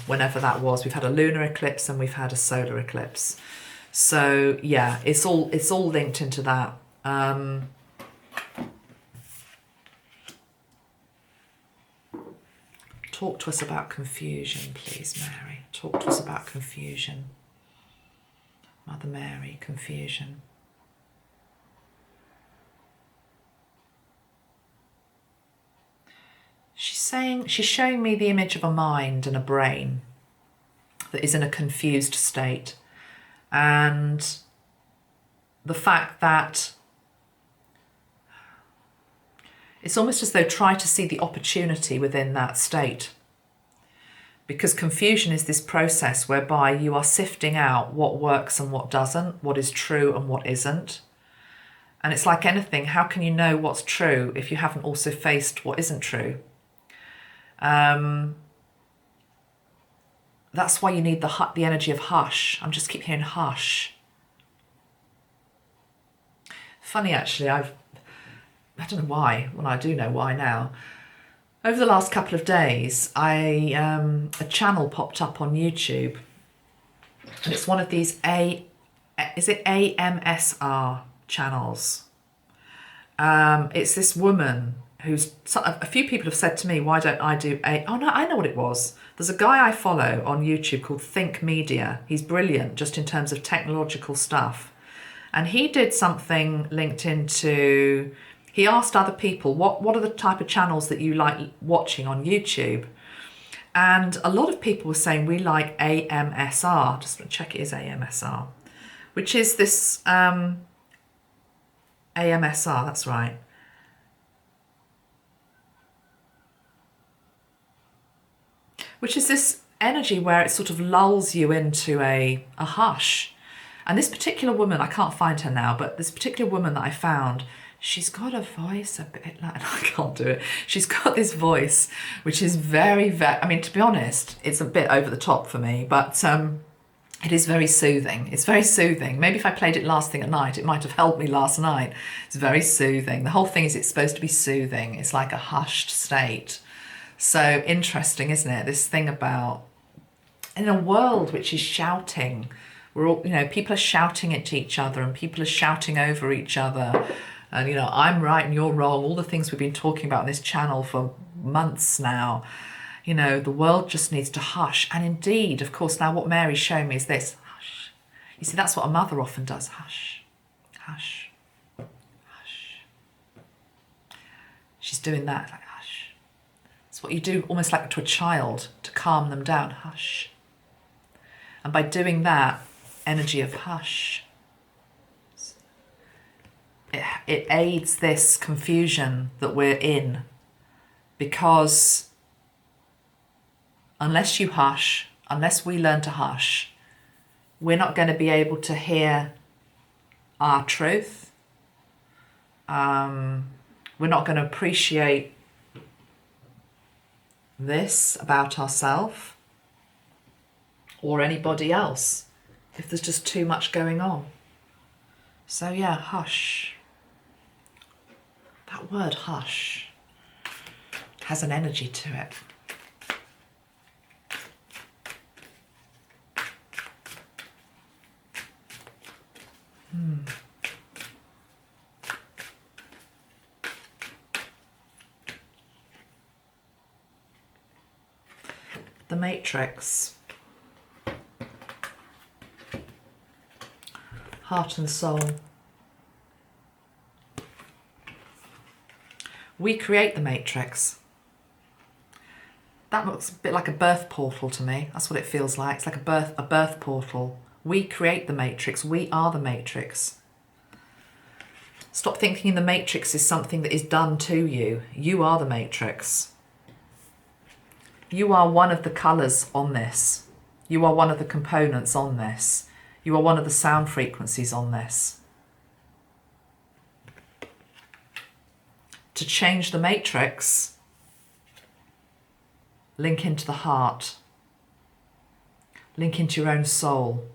Whenever that was. We've had a lunar eclipse and we've had a solar eclipse. So yeah, it's all linked into that. Talk to us about confusion, please, Mary. Talk to us about confusion. Mother Mary, confusion. She's showing me the image of a mind and a brain that is in a confused state. And the fact that it's almost as though try to see the opportunity within that state. Because confusion is this process whereby you are sifting out what works and what doesn't, what is true and what isn't. And it's like anything, how can you know what's true if you haven't also faced what isn't true? That's why you need the energy of hush. I'm just keep hearing hush. Funny, actually, I don't know why. Well, I do know why now. Over the last couple of days, a channel popped up on YouTube, and it's one of these AMSR channels. It's this woman who's, a few people have said to me, why don't I do oh no, I know what it was. There's a guy I follow on YouTube called Think Media. He's brilliant just in terms of technological stuff. And he did something linked into, he asked other people, what are the type of channels that you like watching on YouTube? And a lot of people were saying we like AMSR, just to check it is AMSR, which is this, AMSR, that's right. Which is this energy where it sort of lulls you into a hush. And this particular woman, I can't find her now, but this particular woman that I found, she's got a voice a bit like, I can't do it. She's got this voice, which is very, I mean, to be honest, it's a bit over the top for me, but It is very soothing. It's very soothing. Maybe if I played it last thing at night, it might have helped me last night. It's very soothing. The whole thing is it's supposed to be soothing. It's like a hushed state. So interesting, isn't it? This thing about, in a world which is shouting, we're all, people are shouting at each other and people are shouting over each other. And, I'm right and you're wrong. All the things we've been talking about on this channel for months now. The world just needs to hush. And indeed, of course, now what Mary's showing me is this. Hush. You see, that's what a mother often does. Hush, hush, hush. She's doing that, like hush. It's what you do almost like to a child to calm them down. Hush. And by doing that energy of hush, it aids this confusion that we're in, because unless you hush, unless we learn to hush, we're not going to be able to hear our truth. We're not going to appreciate this about ourselves or anybody else if there's just too much going on. So yeah, hush. That word hush has an energy to it. The Matrix. Heart and soul. We create the Matrix. That looks a bit like a birth portal to me. That's what it feels like. It's like a birth portal. We create the Matrix. We are the Matrix. Stop thinking the Matrix is something that is done to you. You are the Matrix. You are one of the colours on this. You are one of the components on this. You are one of the sound frequencies on this. To change the Matrix, link into the heart. Link into your own soul.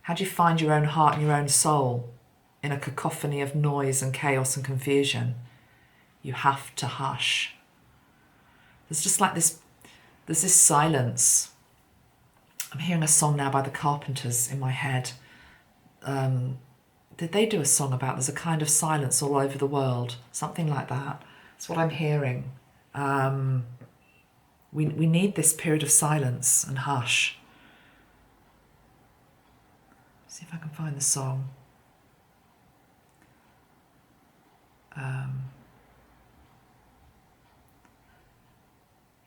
How do you find your own heart and your own soul in a cacophony of noise and chaos and confusion? You have to hush. There's just like this, there's this silence. I'm hearing a song now by the Carpenters in my head. Did they do a song about there's a kind of silence all over the world? Something like that. That's what I'm hearing. We need this period of silence and hush. See if I can find the song.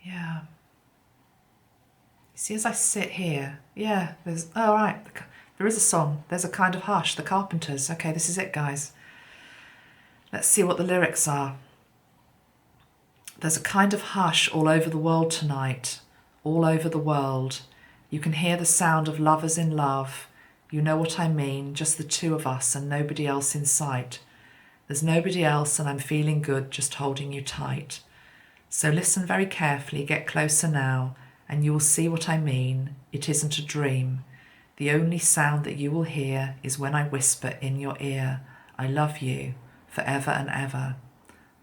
Yeah. See, as I sit here, yeah, there's, oh right, there is a song. There's a kind of hush, the Carpenters. Okay, this is it, guys. Let's see what the lyrics are. There's a kind of hush all over the world tonight, all over the world. You can hear the sound of lovers in love. You know what I mean, just the two of us and nobody else in sight. There's nobody else and I'm feeling good just holding you tight. So listen very carefully, get closer now, and you will see what I mean. It isn't a dream. The only sound that you will hear is when I whisper in your ear, I love you forever and ever.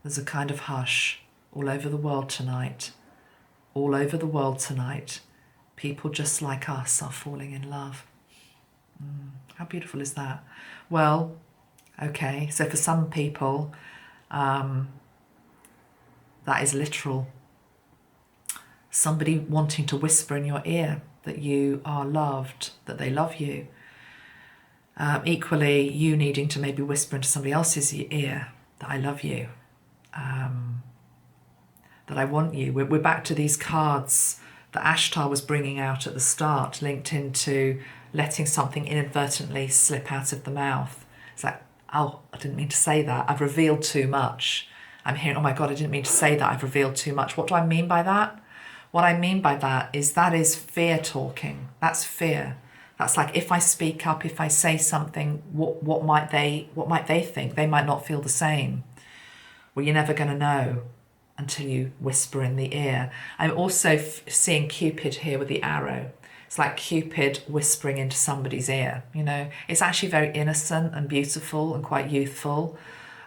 There's a kind of hush all over the world tonight. All over the world tonight. People just like us are falling in love. How beautiful is that? Well, okay, so for some people, that is literal. Somebody wanting to whisper in your ear that you are loved, that they love you. Equally, you needing to maybe whisper into somebody else's ear that I love you, that I want you. We're back to these cards that Ashtar was bringing out at the start, linked into letting something inadvertently slip out of the mouth. It's like, oh, I didn't mean to say that. I've revealed too much. I'm hearing, oh my God, I didn't mean to say that. I've revealed too much. What do I mean by that? What I mean by that is fear talking. That's fear. That's like, if I speak up, if I say something, what might they think? They might not feel the same. Well, you're never going to know until you whisper in the ear. I'm also seeing Cupid here with the arrow. It's like Cupid whispering into somebody's ear, you know. It's actually very innocent and beautiful and quite youthful.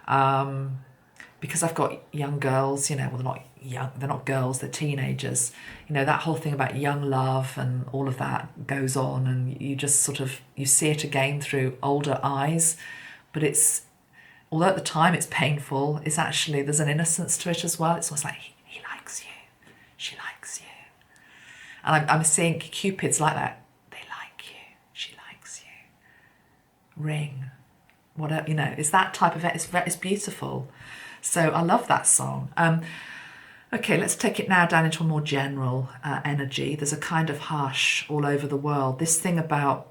Because I've got young girls, you know, well, they're not young, they're not girls, they're teenagers. You know, that whole thing about young love and all of that goes on, and you just sort of, you see it again through older eyes. But it's, although at the time it's painful, it's actually, there's an innocence to it as well. It's almost like, he likes you, she likes you. And I'm seeing Cupids like that. They like you, she likes you. Ring, whatever, you know, it's that type of, it's beautiful. So I love that song. Okay, let's take it now down into a more general energy. There's a kind of hush all over the world. This thing about,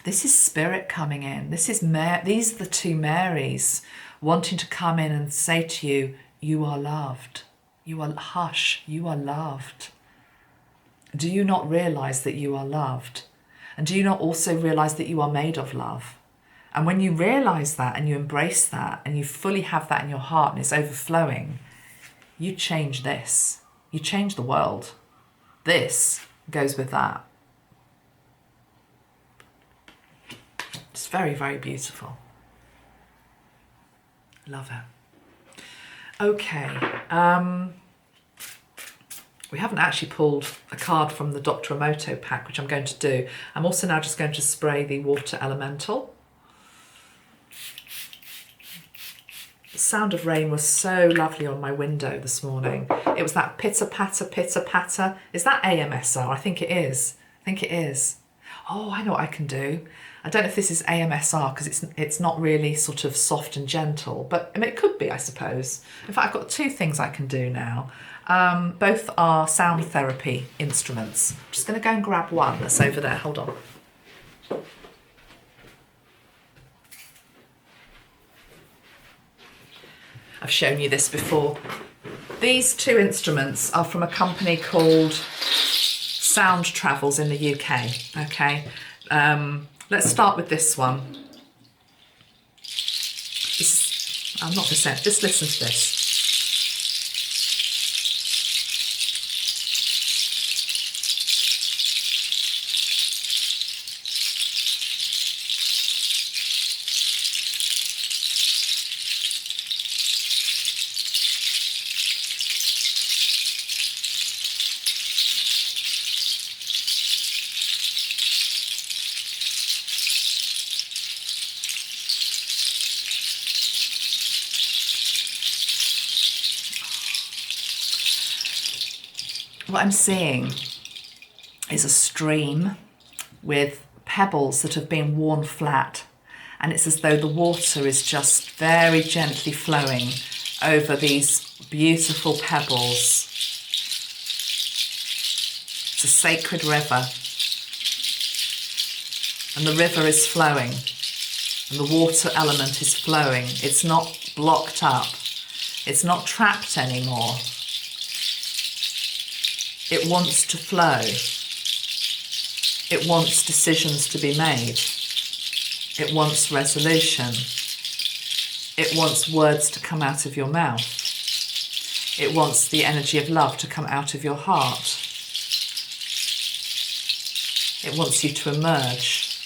this is spirit coming in. This is these are the two Marys wanting to come in and say to you, you are loved. You are, hush, you are loved. Do you not realise that you are loved? And do you not also realise that you are made of love? And when you realise that and you embrace that and you fully have that in your heart and it's overflowing, you change this. You change the world. This goes with that. It's very, very beautiful. Love it. Okay. We haven't actually pulled a card from the Dr. Emoto pack, which I'm going to do. I'm also now just going to spray the water elemental. The sound of rain was so lovely on my window this morning. It was that pitter patter, pitter patter. Is that AMSR? I think it is. I think it is. Oh, I know what I can do. I don't know if this is AMSR because it's not really sort of soft and gentle, but I mean, it could be, I suppose. In fact, I've got two things I can do now. Both are sound therapy instruments. I'm just going to go and grab one that's over there. Hold on. I've shown you this before. These two instruments are from a company called Sound Travels in the UK. Okay, let's start with this one. I'm not going to say it, just listen to this. What I'm seeing is a stream with pebbles that have been worn flat, and it's as though the water is just very gently flowing over these beautiful pebbles. It's a sacred river, and the river is flowing, and the water element is flowing. It's not blocked up, it's not trapped anymore. It wants to flow. It wants decisions to be made. It wants resolution. It wants words to come out of your mouth. It wants the energy of love to come out of your heart. It wants you to emerge.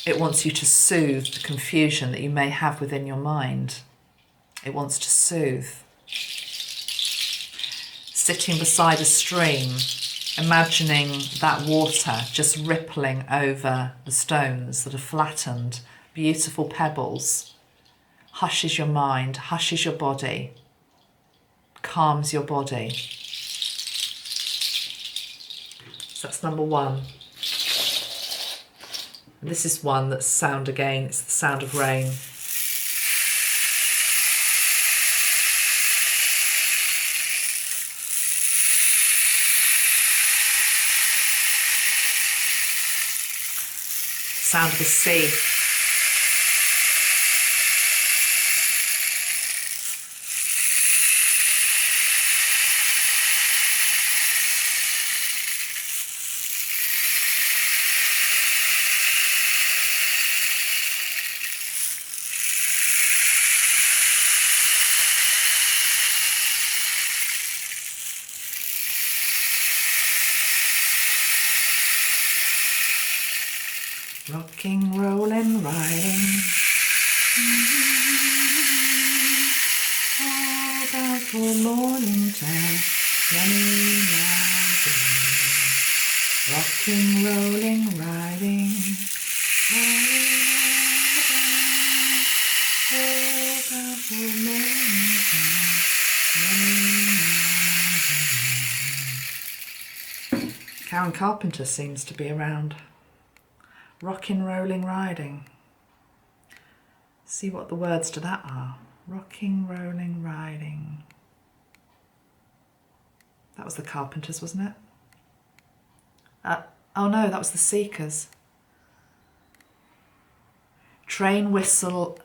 It wants you to soothe the confusion that you may have within your mind. It wants to soothe. Sitting beside a stream, imagining that water just rippling over the stones that are flattened, beautiful pebbles, hushes your mind, hushes your body, calms your body. So that's number one. And this is one that's sound again, it's the sound of rain. Sound of the sea. Rocking, rolling, riding. All bound for morning town, many miles away. Rocking, rolling, riding. All bound for morning town, many miles away. Karen Carpenter seems to be around. Rocking, rolling, riding. See what the words to that are. Rocking, rolling, riding. That was the Carpenters, wasn't it? Oh no, that was the Seekers. Train whistle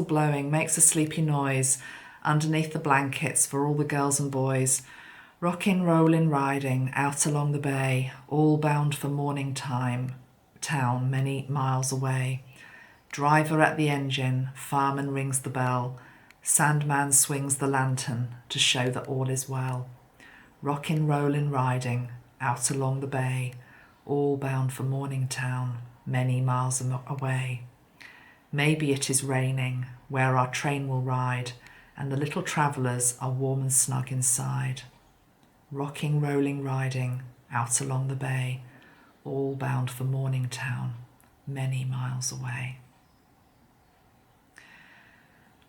blowing makes a sleepy noise underneath the blankets for all the girls and boys. Rocking, rolling, riding out along the bay, all bound for morning time. Town many miles away. Driver at the engine, fireman rings the bell, sandman swings the lantern to show that all is well. Rockin', rollin', riding out along the bay, all bound for morning town many miles away. Maybe it is raining where our train will ride, and the little travellers are warm and snug inside. Rocking, rolling, riding out along the bay, all bound for morning town many miles away.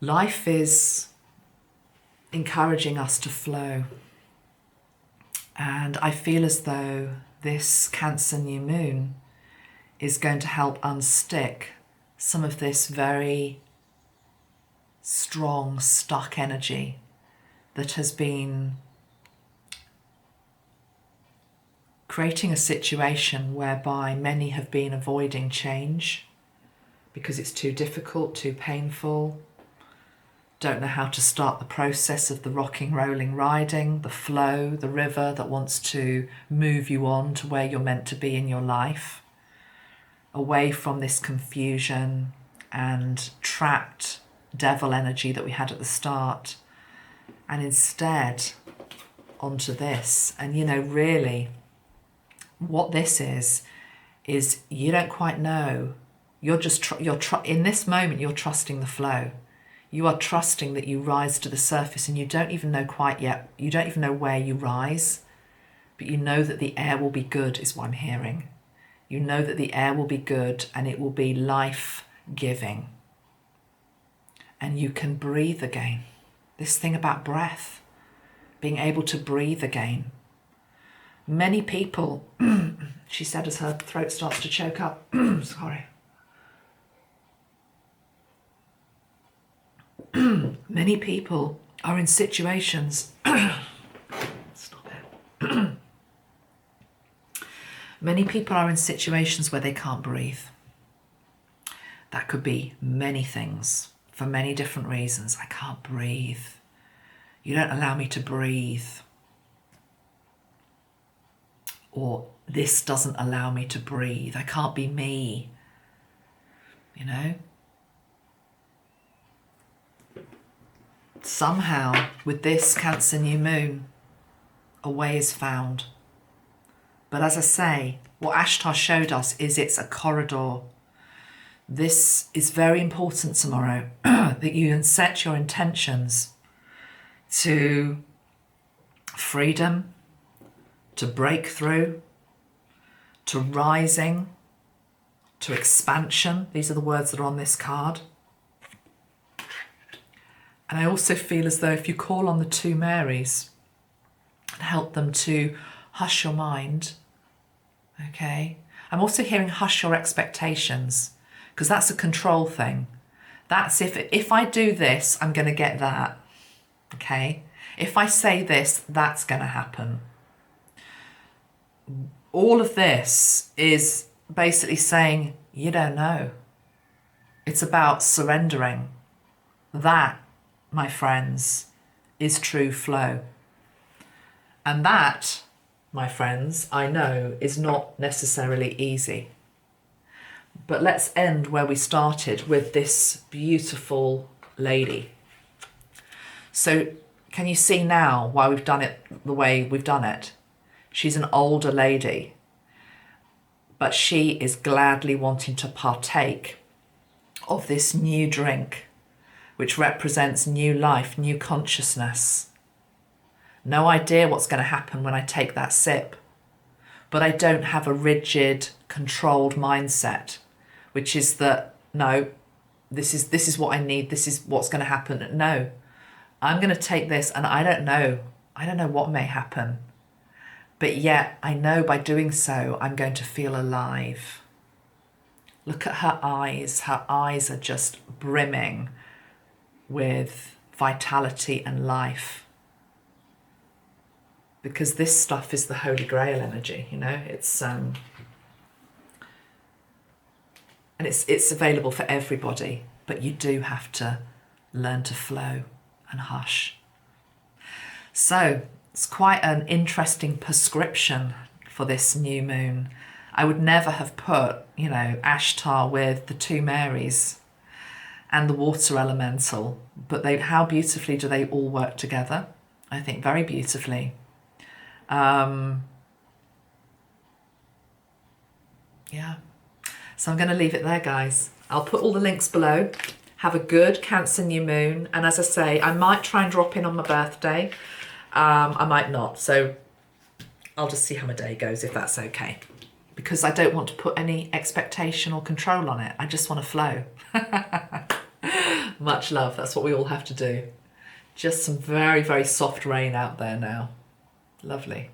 Life is encouraging us to flow, and I feel as though this Cancer new moon is going to help unstick some of this very strong, stuck energy that has been creating a situation whereby many have been avoiding change because it's too difficult, too painful, don't know how to start the process of the rocking, rolling, riding, the flow, the river that wants to move you on to where you're meant to be in your life, away from this confusion and trapped devil energy that we had at the start, and instead onto this. And you know, really what this is you don't quite know. You're just in this moment you're trusting the flow. You are trusting that you rise to the surface, and you don't even know quite yet. You don't even know where you rise, but you know that the air will be good is what I'm hearing. You know that the air will be good and it will be life-giving. And you can breathe again. This thing about breath, being able to breathe again. Many people, she said as her throat starts to choke up, sorry. Many people are in situations, stop it. Many people are in situations where they can't breathe. That could be many things for many different reasons. I can't breathe. You don't allow me to breathe. Or this doesn't allow me to breathe. I can't be me. You know? Somehow, with this Cancer new moon, a way is found. But as I say, what Ashtar showed us is it's a corridor. This is very important tomorrow, that you set your intentions to freedom, to breakthrough, to rising, to expansion. These are the words that are on this card. And I also feel as though if you call on the two Marys and help them to hush your mind, okay? I'm also hearing hush your expectations, because that's a control thing. That's if I do this, I'm going to get that, okay? If I say this, that's going to happen. All of this is basically saying, you don't know. It's about surrendering. That, my friends, is true flow. And that, my friends, I know is not necessarily easy. But let's end where we started, with this beautiful lady. So can you see now why we've done it the way we've done it? She's an older lady, but she is gladly wanting to partake of this new drink, which represents new life, new consciousness. No idea what's going to happen when I take that sip, but I don't have a rigid, controlled mindset, which is that, no, this is what I need, this is what's going to happen. No, I'm going to take this, and I don't know what may happen, but yet I know by doing so I'm going to feel alive. Look at her eyes. Her eyes are just brimming with vitality and life, because this stuff is the Holy Grail energy, you know. It's and it's available for everybody, but you do have to learn to flow and hush. So it's quite an interesting prescription for this new moon. I would never have put, you know, Ashtar with the two Marys and the water elemental, but how beautifully do they all work together? I think very beautifully. Yeah. So I'm going to leave it there, guys. I'll put all the links below. Have a good Cancer new moon. And as I say, I might try and drop in on my birthday. I might not. So I'll just see how my day goes, if that's okay. Because I don't want to put any expectation or control on it. I just want to flow. Much love. That's what we all have to do. Just some very, very soft rain out there now. Lovely.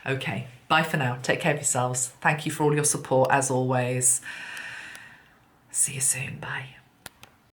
Okay. Bye for now. Take care of yourselves. Thank you for all your support as always. See you soon. Bye.